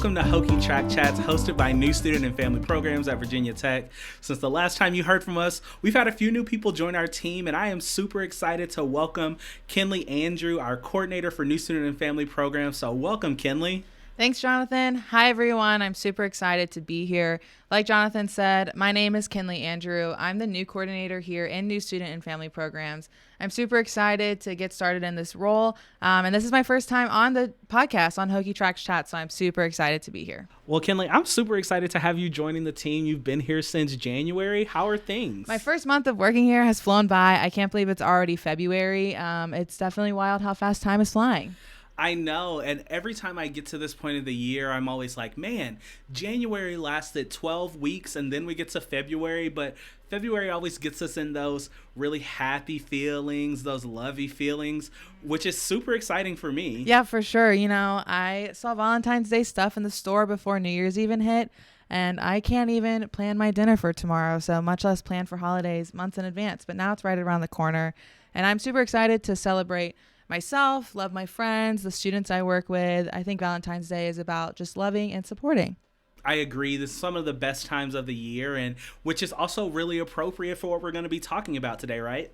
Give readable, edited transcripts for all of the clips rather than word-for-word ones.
Welcome to Hokie Track Chats, hosted by new student and family programs at Virginia Tech. Since the last time you heard from us, we've had a few new people join our team, and I am super excited to welcome Kinley Andrew, our coordinator for new student and family programs. So welcome, Kinley. Thanks, Jonathan. Hi, everyone. I'm super excited to be here. Like Jonathan said, my name is Kinley Andrew. I'm the new coordinator here in new student and family programs. I'm super excited to get started in this role. And this is my first time on the podcast on Hokie Track Chats, so I'm super excited to be here. Well, Kinley, I'm super excited to have you joining the team. You've been here since January. How are things? My first month of working here has flown by. I can't believe it's already February. It's definitely wild how fast time is flying. I know, and every time I get to this point of the year, I'm always like, man, January lasted 12 weeks, and then we get to February, but February always gets us in those really happy feelings, those lovey feelings, which is super exciting for me. Yeah, for sure. You know, I saw Valentine's Day stuff in the store before New Year's even hit, and I can't even plan my dinner for tomorrow, so much less plan for holidays months in advance, but now it's right around the corner, and I'm super excited to celebrate myself, love my friends, the students I work with. I think Valentine's Day is about just loving and supporting. I agree. This is some of the best times of the year, and which is also really appropriate for what we're going to be talking about today, right?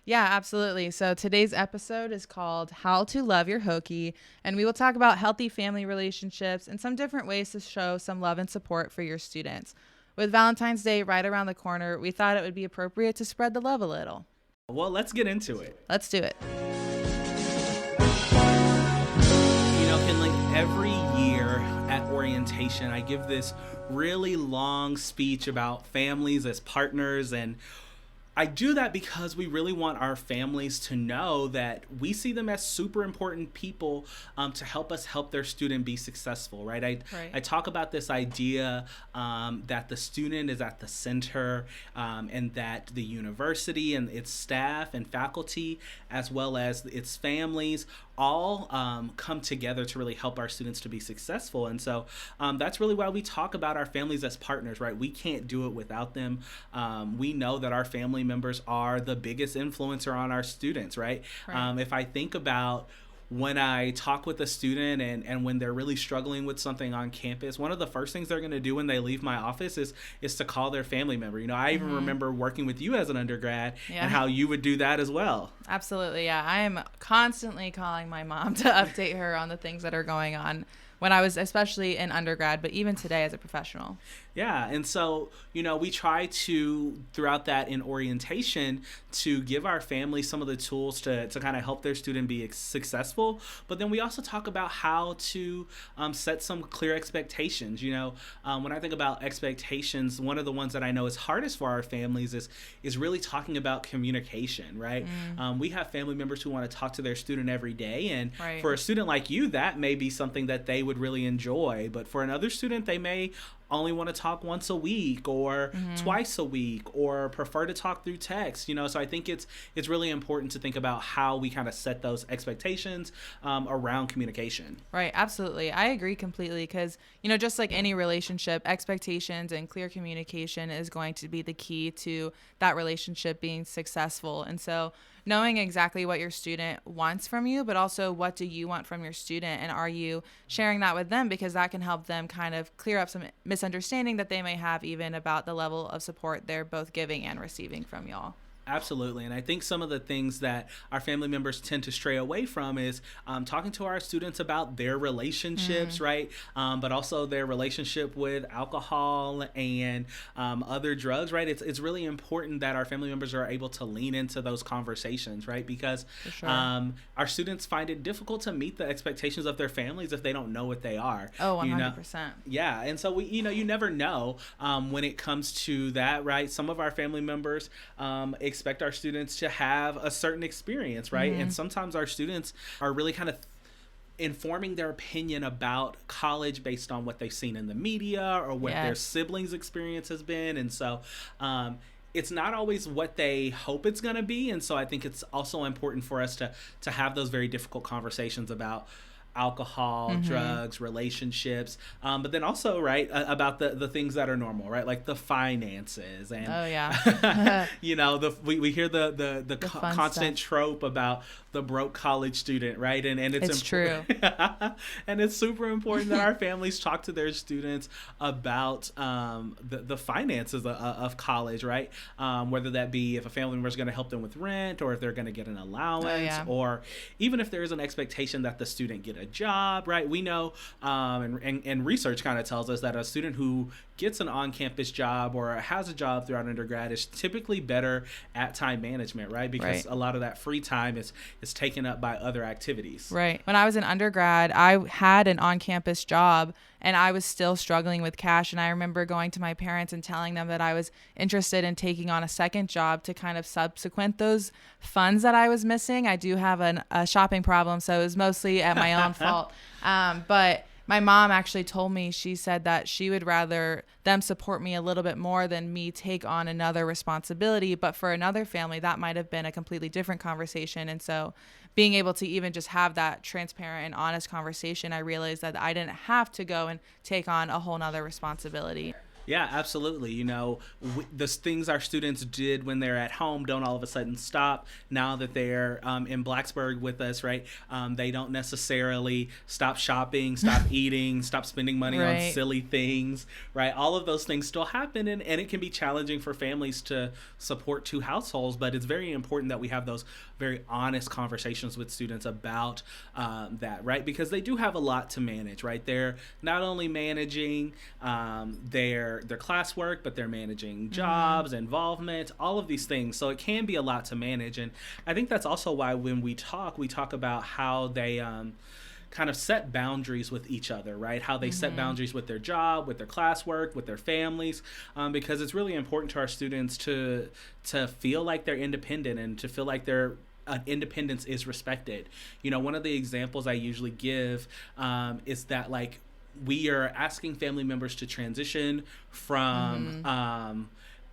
Yeah, absolutely. So today's episode is called How to Love Your Hokie, and we will talk about healthy family relationships and some different ways to show some love and support for your students. With Valentine's Day right around the corner, we thought it would be appropriate to spread the love a little. Well, let's get into it. Let's do it. Kinley, every year at orientation, I give this really long speech about families as partners, and I do that because we really want our families to know that we see them as super important people to help us help their student be successful, right? I talk about this idea that the student is at the center and that the university and its staff and faculty, as well as its families, all come together to really help our students to be successful. And so that's really why we talk about our families as partners, right? We can't do it without them. We know that our family members are the biggest influencer on our students, right? If I think about when I talk with a student and when they're really struggling with something on campus, one of the first things they're going to do when they leave my office is to call their family member. You know, I even remember working with you as an undergrad and how you would do that as well. Absolutely. Yeah. I am constantly calling my mom to update her on the things that are going on when I was especially in undergrad, but even today as a professional. Yeah. And so, we try to, throughout that in orientation, to give our families some of the tools to kind of help their student be successful. But then we also talk about how to set some clear expectations. When I think about expectations, one of the ones that I know is hardest for our families is really talking about communication, right? We have family members who want to talk to their student every day. And for a student like you, that may be something that they would really enjoy. But for another student, they may only want to talk once a week or twice a week or prefer to talk through text, so I think it's really important to think about how we kind of set those expectations around communication. Right. Absolutely. I agree completely because, just like any relationship, expectations and clear communication is going to be the key to that relationship being successful. And so knowing exactly what your student wants from you, but also what do you want from your student, and are you sharing that with them, because that can help them kind of clear up some misunderstanding that they may have even about the level of support they're both giving and receiving from y'all. Absolutely. And I think some of the things that our family members tend to stray away from is talking to our students about their relationships, right? But also their relationship with alcohol and other drugs, right? It's really important that our family members are able to lean into those conversations, right? Because our students find it difficult to meet the expectations of their families if they don't know what they are. Oh, 100%. Yeah. And so you never know when it comes to that, right? Some of our family members expect our students to have a certain experience, right? And sometimes our students are really kind of informing their opinion about college based on what they've seen in the media or what their siblings' experience has been. And so it's not always what they hope it's going to be. And so I think it's also important for us to have those very difficult conversations about alcohol, drugs, relationships, but then also, right, about the things that are normal, right, like the finances and oh yeah, we hear the constant stuff. trope about the broke college student, right, and It's true. and it's super important that our families talk to their students about the finances of college, right, whether that be if a family member is going to help them with rent, or if they're going to get an allowance, or even if there is an expectation that the student get a job, right? We know, and research kind of tells us that a student who gets an on-campus job or has a job throughout undergrad is typically better at time management, right? Because a lot of that free time is taken up by other activities. Right. When I was in undergrad, I had an on-campus job and I was still struggling with cash. And I remember going to my parents and telling them that I was interested in taking on a second job to kind of subsequent those funds that I was missing. I do have a shopping problem, so it was mostly at my own fault. But my mom actually told me, she said that she would rather them support me a little bit more than me take on another responsibility. But for another family, that might have been a completely different conversation. And so being able to even just have that transparent and honest conversation, I realized that I didn't have to go and take on a whole nother responsibility. Yeah, absolutely. The things our students did when they're at home don't all of a sudden stop now that they're in Blacksburg with us, right? They don't necessarily stop shopping, stop eating, stop spending money on silly things, right? All of those things still happen, and it can be challenging for families to support two households, but it's very important that we have those very honest conversations with students about that, right? Because they do have a lot to manage, right? They're not only managing their classwork, but they're managing jobs, involvement, all of these things. So it can be a lot to manage. And I think that's also why when we talk about how they kind of set boundaries with each other, right? How they set boundaries with their job, with their classwork, with their families, because it's really important to our students to feel like they're independent and to feel like their independence is respected. One of the examples I usually give is that, like, we are asking family members to transition from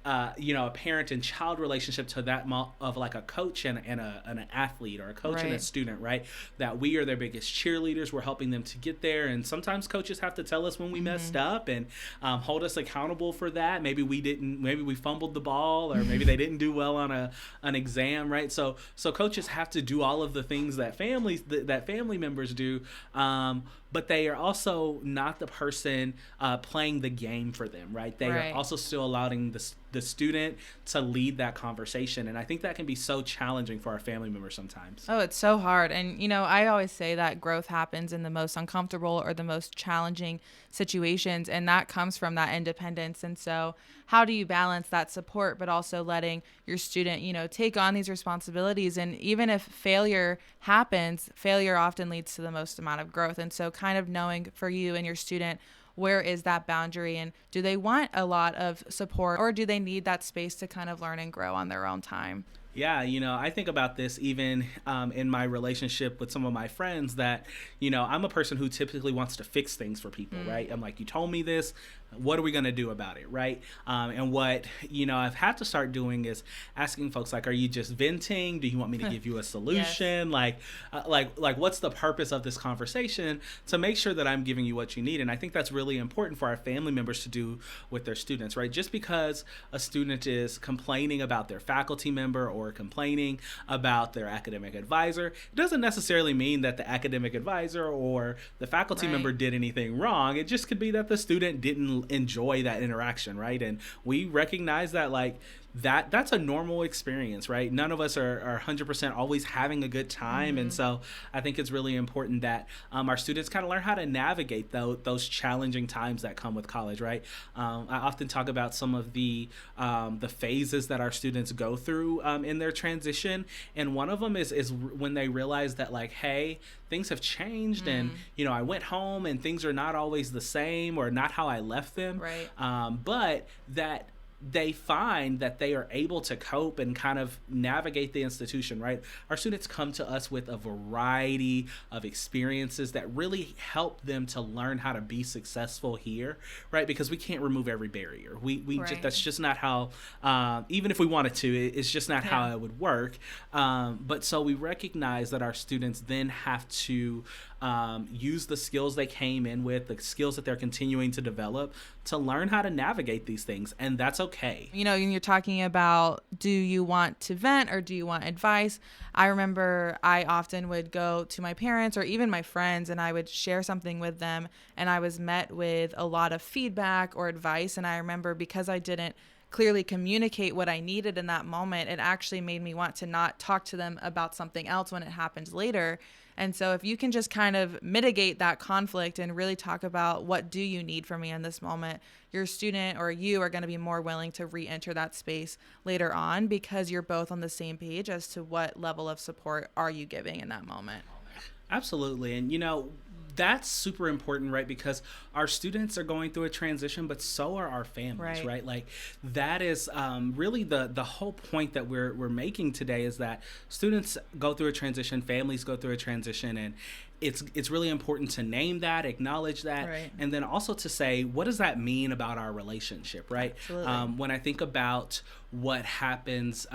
a parent and child relationship to that of like a coach and an athlete, or a coach and a student, right? That we are their biggest cheerleaders. We're helping them to get there. And sometimes coaches have to tell us when we messed up and hold us accountable for that. Maybe we fumbled the ball, or maybe they didn't do well on an exam, right? So coaches have to do all of the things that family members do. But they are also not the person playing the game for them, right? They are also still allowing the student to lead that conversation. And I think that can be so challenging for our family members sometimes. Oh, it's so hard. And, I always say that growth happens in the most uncomfortable or the most challenging situations. And that comes from that independence. And so how do you balance that support, but also letting your student, take on these responsibilities? And even if failure happens, failure often leads to the most amount of growth. And so kind of knowing for you and your student, where is that boundary, and do they want a lot of support, or do they need that space to kind of learn and grow on their own time? Yeah, I think about this even in my relationship with some of my friends that, I'm a person who typically wants to fix things for people, right? I'm like, you told me this. What are we going to do about it, right? And what, I've had to start doing is asking folks, like, are you just venting? Do you want me to give you a solution? Yes. Like, what's the purpose of this conversation, to make sure that I'm giving you what you need? And I think that's really important for our family members to do with their students, right? Just because a student is complaining about their faculty member or complaining about their academic advisor, it doesn't necessarily mean that the academic advisor or the faculty member did anything wrong. It just could be that the student didn't enjoy that interaction, right? And we recognize that, like, that's a normal experience, right? None of us are 100% always having a good time. And so I think it's really important that our students kind of learn how to navigate those challenging times that come with college, right? I often talk about some of the phases that our students go through in their transition. And one of them is when they realize that, like, hey, things have changed, and I went home and things are not always the same, or not how I left them, right? But that they find that they are able to cope and kind of navigate the institution, right? Our students come to us with a variety of experiences that really help them to learn how to be successful here, right? Because we can't remove every barrier. That's just not how, even if we wanted to, it's just not how it would work. But so we recognize that our students then have to use the skills they came in with, the skills that they're continuing to develop, to learn how to navigate these things. And that's okay. You know, when you're talking about, do you want to vent or do you want advice? I remember I often would go to my parents or even my friends, and I would share something with them, and I was met with a lot of feedback or advice. And I remember, because I didn't clearly communicate what I needed in that moment, it actually made me want to not talk to them about something else when it happened later. And so if you can just kind of mitigate that conflict and really talk about, what do you need from me in this moment, your student or you are going to be more willing to re-enter that space later on, because you're both on the same page as to what level of support are you giving in that moment. Absolutely. And, that's super important, right? Because our students are going through a transition, but so are our families, right? Like, that is really the whole point that we're making today, is that students go through a transition, families go through a transition, and it's really important to name that, acknowledge that, right. And then also to say, what does that mean about our relationship, right? When I think about what happens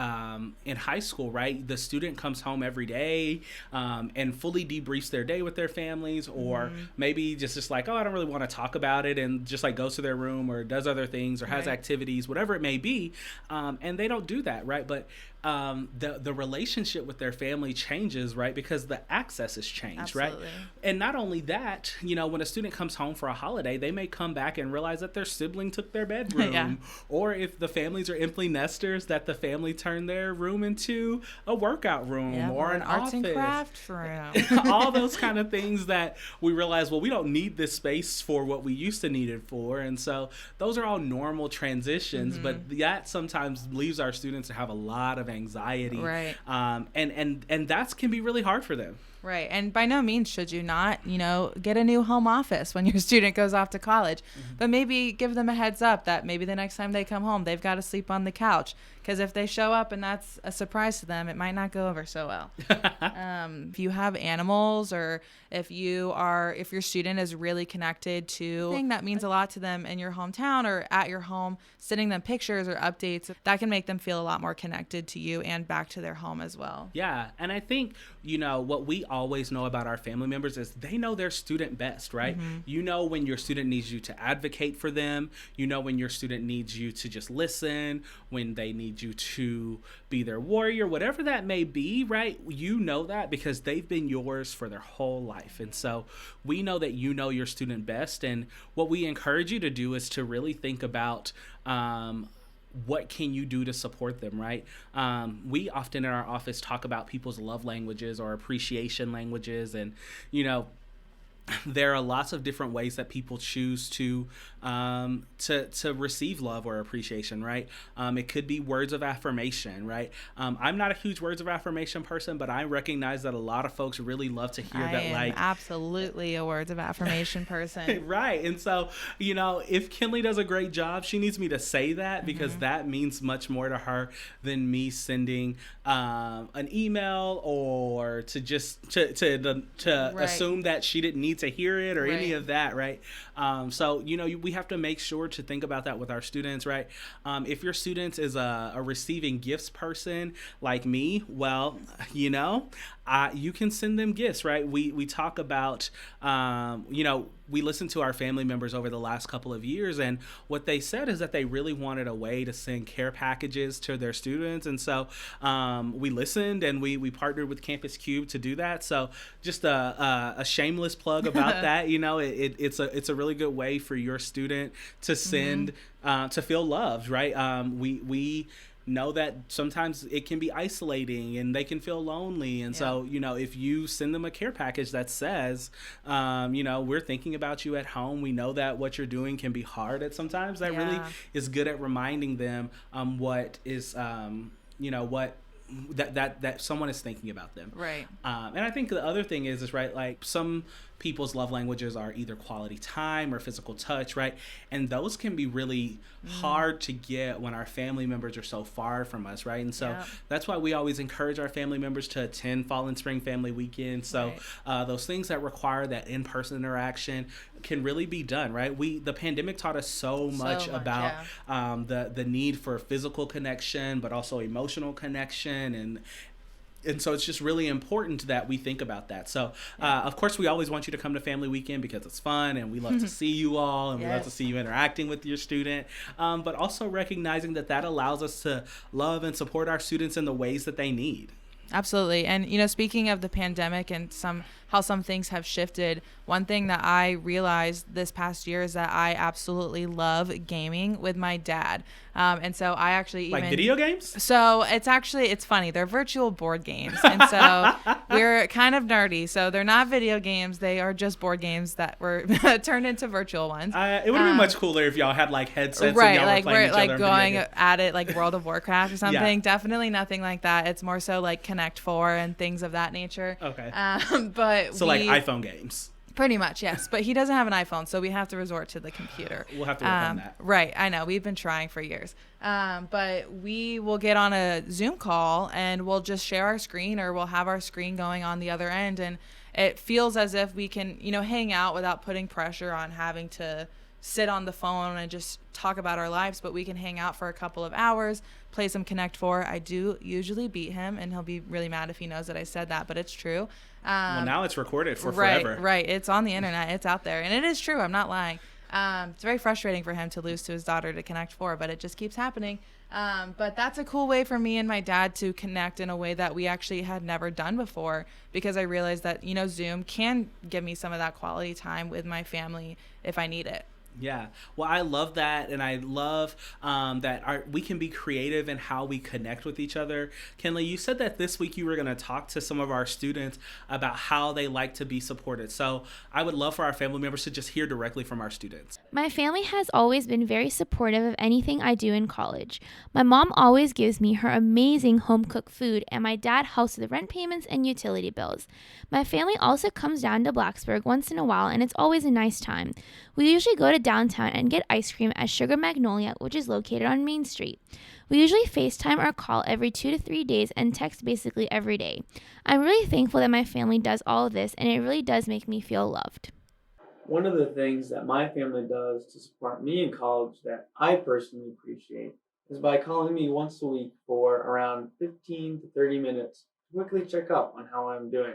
in high school, right? The student comes home every day and fully debriefs their day with their families, or maybe just like, oh, I don't really want to talk about it, and just like goes to their room or does other things or has activities, whatever it may be. And they don't do that, right? But the relationship with their family changes, right? Because the access has changed, Absolutely. right? And not only that, when a student comes home for a holiday, they may come back and realize that their sibling took their bedroom, or if the families are empty nesters, that the family turned their room into a workout room or an arts office. and crafts room. All those kind of things that we realize, well, we don't need this space for what we used to need it for. And so those are all normal transitions, but that sometimes leaves our students to have a lot of anxiety, right? And that can be really hard for them. Right. And by no means should you not, get a new home office when your student goes off to college. But maybe give them a heads up that maybe the next time they come home, they've got to sleep on the couch. Because if they show up and that's a surprise to them, it might not go over so well. If you have animals, or if your student is really connected to something that means a lot to them in your hometown or at your home, sending them pictures or updates, that can make them feel a lot more connected to you and back to their home as well. Yeah. And I think, what we always know about our family members is they know their student best, right? When your student needs you to advocate for them, when your student needs you to just listen, when they need you to be their warrior, whatever that may be, right? You know that because they've been yours for their whole life. And so we know that you know your student best. And what we encourage you to do is to really think about what can you do to support them, right? We often in our office talk about people's love languages or appreciation languages. And, there are lots of different ways that people choose to receive love or appreciation, right? It could be words of affirmation, right? I'm not a huge words of affirmation person, but I recognize that a lot of folks really love to hear that. I am absolutely a words of affirmation person. Right. And so, if Kinley does a great job, she needs me to say that, because that means much more to her than me sending an email or to just to assume that she didn't need to hear it or any of that, right? So, we have to make sure to think about that with our students, right? If your student is a receiving gifts person like me, well, you can send them gifts, right? We talk about, we listened to our family members over the last couple of years, and what they said is that they really wanted a way to send care packages to their students. And so we listened, and we partnered with Campus Cube to do that. So just a shameless plug about that. It's a really good way for your student to send, to feel loved, right? We know that sometimes it can be isolating and they can feel lonely. And so, if you send them a care package that says, we're thinking about you at home, we know that what you're doing can be hard at sometimes, that really is good at reminding them what is, what that someone is thinking about them. Right. And I think the other thing is right, like some people's love languages are either quality time or physical touch, right? And those can be really hard to get when our family members are so far from us, right? And so that's why we always encourage our family members to attend Fall and Spring Family Weekend. So those things that require that in-person interaction can really be done, right? The pandemic taught us so much about the need for physical connection, but also emotional connection. And so it's just really important that we think about that. So, of course, we always want you to come to Family Weekend because it's fun and we love to see you all and we love to see you interacting with your student. But also recognizing that allows us to love and support our students in the ways that they need. Absolutely. And, you know, speaking of the pandemic and how some things have shifted, one thing that I realized this past year is that I absolutely love gaming with my dad. And so I actually like video games? So it's funny. They're virtual board games. And so we're kind of nerdy. So they're not video games. They are just board games that were turned into virtual ones. It would have been much cooler if y'all had like headsets right, and y'all like were playing we're each like other going at it like World of Warcraft or something. Yeah. Definitely nothing like that. It's more so like Connect 4 and things of that nature. Okay. But so like iPhone games. Pretty much, yes. But he doesn't have an iPhone, so we have to resort to the computer. We'll have to work on that. Right, I know. We've been trying for years. But we will get on a Zoom call and we'll just share our screen, or we'll have our screen going on the other end. And it feels as if we can, you know, hang out without putting pressure on having to sit on the phone and just talk about our lives, but we can hang out for a couple of hours, play some Connect 4. I do usually beat him, and he'll be really mad if he knows that I said that, but it's true. Well, now it's recorded for forever. Right. It's on the internet. It's out there. And it is true. I'm not lying. It's very frustrating for him to lose to his daughter to Connect 4, but it just keeps happening. But that's a cool way for me and my dad to connect in a way that we actually had never done before, because I realized that, you know, Zoom can give me some of that quality time with my family if I need it. Yeah. Well, I love that. And I love that we can be creative in how we connect with each other. Kinley, you said that this week you were going to talk to some of our students about how they like to be supported. So I would love for our family members to just hear directly from our students. My family has always been very supportive of anything I do in college. My mom always gives me her amazing home-cooked food, and my dad helps with rent payments and utility bills. My family also comes down to Blacksburg once in a while, and it's always a nice time. We usually go to downtown and get ice cream at Sugar Magnolia, which is located on Main Street. We usually FaceTime or call every 2 to 3 days and text basically every day. I'm really thankful that my family does all of this, and it really does make me feel loved. One of the things that my family does to support me in college that I personally appreciate is by calling me once a week for around 15 to 30 minutes to quickly check up on how I'm doing.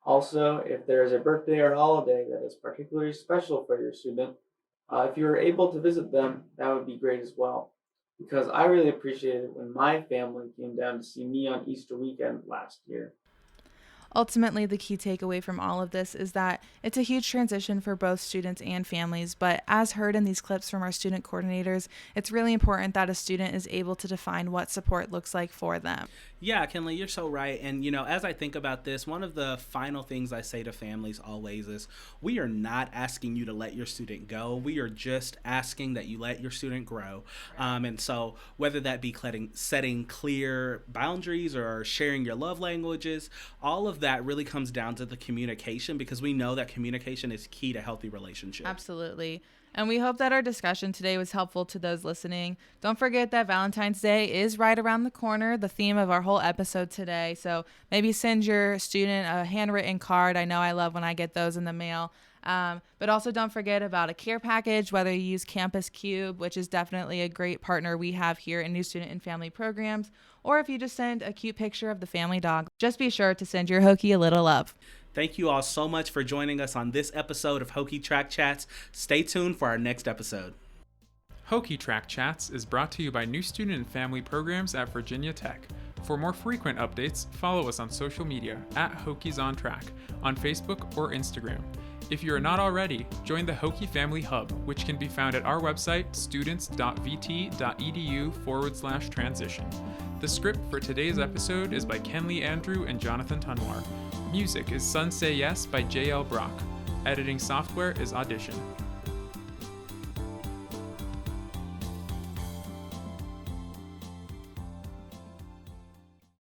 Also, if there is a birthday or holiday that is particularly special for your student, if you are able to visit them, that would be great as well. Because I really appreciated when my family came down to see me on Easter weekend last year. Ultimately, the key takeaway from all of this is that it's a huge transition for both students and families, but as heard in these clips from our student coordinators, it's really important that a student is able to define what support looks like for them. Yeah, Kinley, you're so right. And, you know, as I think about this, one of the final things I say to families always is we are not asking you to let your student go. We are just asking that you let your student grow. And so whether that be setting clear boundaries or sharing your love languages, all of that really comes down to the communication, because we know that communication is key to healthy relationships. Absolutely. And we hope that our discussion today was helpful to those listening. Don't forget that Valentine's Day is right around the corner, the theme of our whole episode today. So maybe send your student a handwritten card. I know I love when I get those in the mail. But also don't forget about a care package, whether you use Campus Cube, which is definitely a great partner we have here in New Student and Family Programs, or if you just send a cute picture of the family dog. Just be sure to send your Hokie a little love. Thank you all so much for joining us on this episode of Hokie Track Chats. Stay tuned for our next episode. Hokie Track Chats is brought to you by New Student and Family Programs at Virginia Tech. For more frequent updates, follow us on social media at Hokies on Track on Facebook or Instagram. If you are not already, join the Hokie Family Hub, which can be found at our website, students.vt.edu/transition. The script for today's episode is by Kenley Andrew and Jonathan Tunwar. Music is Sun Say Yes by JL Brock. Editing software is Audition.